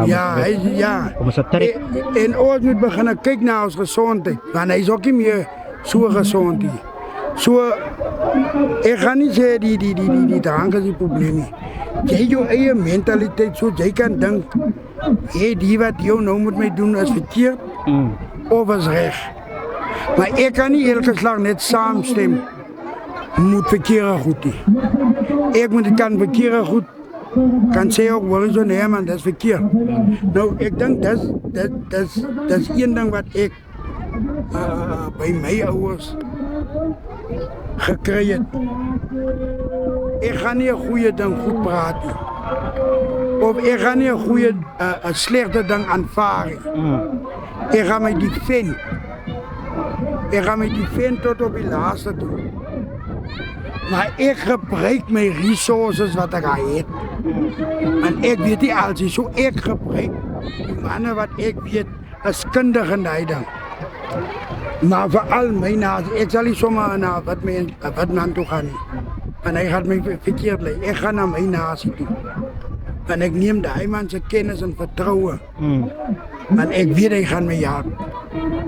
Ja, ja. Kom ons trek. En ons moet beginnen kijken naar ons gezondheid. Want hij is ook niet meer zo gezond. So, ik ga niet zeggen die drank is die probleem niet. Jy het jou eie mentaliteit so jy kan dink, hey, die wat jou nou moet mee doen is verkeerd of is reg. Maar ek kan nie elke slag net saamstem moet verkeerde goed nie. Ek moet kan verkeerde goed kan sê ook wel so nee man, dat is verkeerd. Nou ek dink dis een ding wat ek by my ouers gekry het. Ek gaan nie 'n goeie ding goed praat nie. Of ek gaan nie 'n slegte ding aanvaar nie. Ek gaan my defend. Ek gaan my defend tot op die laaste toe. Maar ek gebruik my resources wat ek het. En ek weet nie altyd so ek gebruik die manne wat ek weet is kundig in daai ding. Maar veral my naas, ek sal nie sommer na wat man toe gaan nie. En hy gaat my verkeerd lei. Ek gaan na my nasie toe. En ek neem daai man se kennis en vertroue. En ek weet hy gaan my help.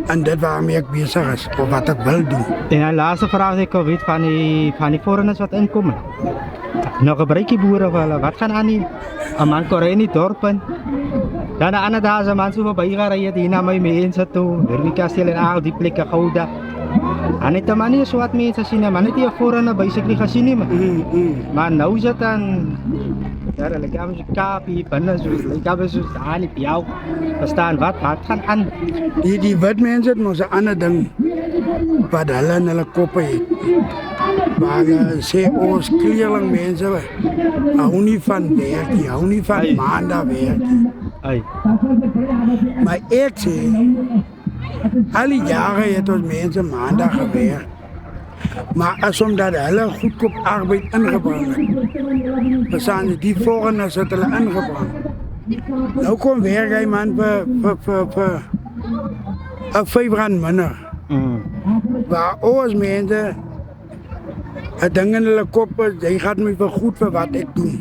En dit waarmee ek besig is, of wat ek wil doen. En die laaste vraag ek weet van die foreigners wat inkom. Nou gebruik die boere vir hulle. Wat gaan aan die 'n man kry in die dorp en dan 'n ander dag as 'n man so verby gery het hier na my mense toe, Derby Kasteel en al die plekke Gouda. En het 'n manier so wat mense sien, man het nie 'n foreigner basically gesien nie. Maar nou is dit dan daar hulle gaan so kapie, binne so, hulle gaan so aan die jou. Verstaan wat gaan aan? Die wit mense het mos 'n ander ding wat hulle in hulle koppe het. Maar sê ons kleerling mense hou nie van werk nie, hou nie van maandag werk nie. Maar ek sê, al die jare het ons mense maandag gewerk. Maar as omdat hulle goedkoop arbeid ingebring het, verstaan jy, die foreigners het hulle ingebring. Nou kom werk hy man vir 'n R5 minder. Waar ons mense 'n ding in hulle kop is, jy gaan my vergoed vir wat ek doen.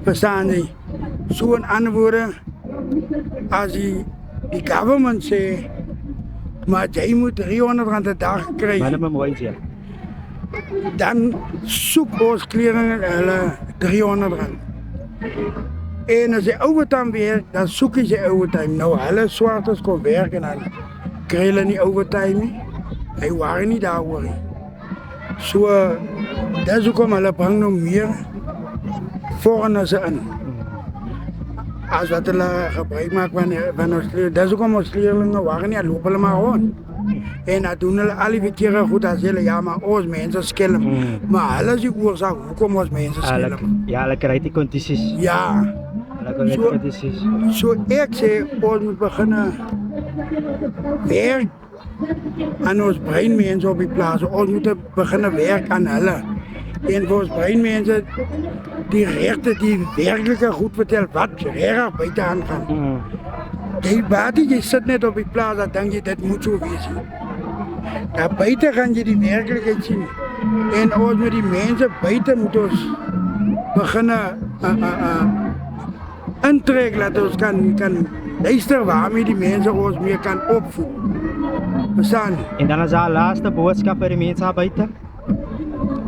Verstaan jy? So in ander woorde, as die government sê, maar jy moet R300 'n dag kry, dan soek ons kleerlinge hulle R300. En as jy overtime werk, dan soek jy overtime. Nou hulle swartes kom werk en dan kry hulle nie overtime nie. Hy worry nie daaroor nie. So, dis hoekom hulle bring nou meer foreigners in. As wat hulle gebruik maak van ons leerlinge. Dis hoekom ons leerlinge worry nie, loop hulle maar rond. En dan doen hulle al die verkeerde goed as hulle, ja maar ons mense skelm. Maar hulle is die oorsaak hoekom ons mense skelm. Ja, hulle kry die kondisies. Ja. So ek sê ons moet begin werk aan ons breinmense op die plaas. Ons moet begin werk aan hulle. En vir ons breinmense die regte, die werklike goed vertel wat reg buite aangaan. Jy sit net op die plaas, dan dink jy dit moet so wees. Daar buite gaan jy die werklikheid sien. En ons met die mense buite moet ons begin intrek, laat ons kan luister waarmee die mense ons meer kan opvoed. Verstaan? En dan is daar laaste boodskap vir die mense daar buite.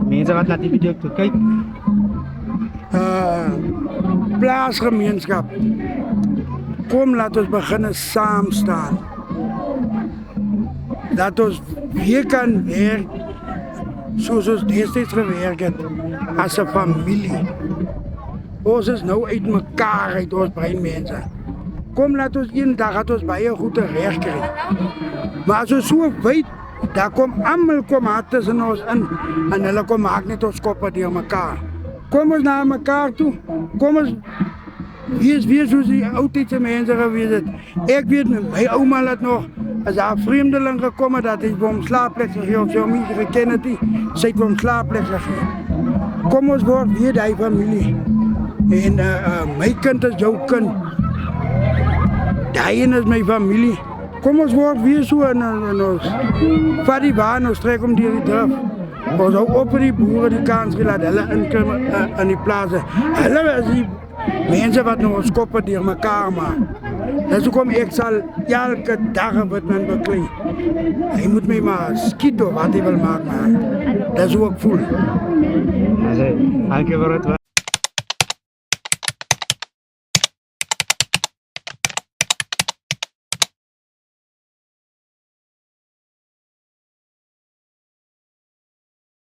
Mense wat na die video toe kyk. Plaasgemeenskap. Kom, laat ons beginnen saam staan. Laat ons weer kan werk soos ons destyds gewerk het as 'n familie. Ons is nou uit mekaar uit ons breinmense. Kom, laat ons een dag het ons baie goed reg kry. Maar as ons so weet, daar kom almal haat tussen ons in en hulle kom maak net ons koppe deur mekaar. Kom ons na mekaar toe. Kom ons wees soos die oudtydse mense gewees het. Ek weet my ouma laat nog, as daar vreemdeling gekom het, dat hy vir hom slaapplek gegee of sy hom nie geken het nie, sy het vir hom slaapplek gegee. Kom ons word weer die familie. En my kind is jou kind. Daai is my familie. Kom ons word weer so en ons vat die baan, ons trek om deur die drif. Ons hou op vir die boere die kans gelaat, hulle inkom in die plase. Hulle is die Mense wat nou ons koppe deur mekaar maak. Dis hoekom ek sal elke dag wat men beklei. Hy moet my maar skiet of wat hy wil maak, man. Dis hoe ek voel. Dankie vir het